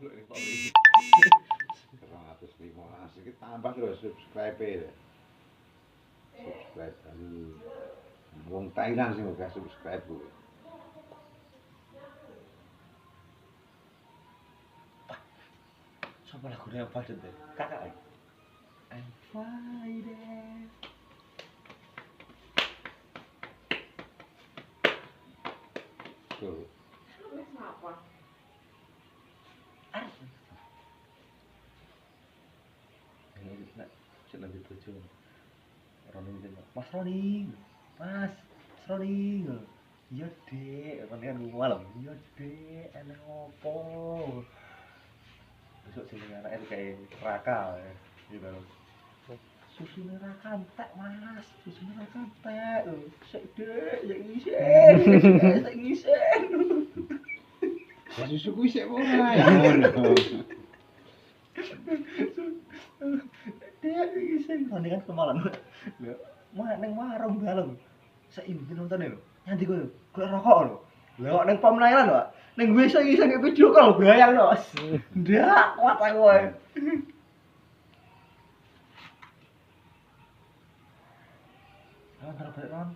215 iki tambah terus subscribe-e. Subscribe kali. Wong Thailand sing gak subscribe kuwi. Sopo lagune apa deh? Kakak. I'm Friday. Tuh. Wis apa? Ini nak cek lebih bojo. Roning itu. Mas Roning. Mas Roning. Iya, Dek. Roning kan malam. Iya, Dek. Enak opo? Besok sini anak kayak Raka gitu. Susu Raka entek, Mas. Susu Raka entek. Sik, Dek, ya ngisen. Sik ngisen. Ya susu kuwi sik ora ya ngono. Dek ngisen Roning kan kemalan. Lho, ning warung dalem. Saiki nonton lho. Nyanti kowe. Golek rokok lho. Lah ning pom Thailand, Pak. Ning wis ngisen video call bayang lho. Ndak kuat aku kowe. Kan balik Ron.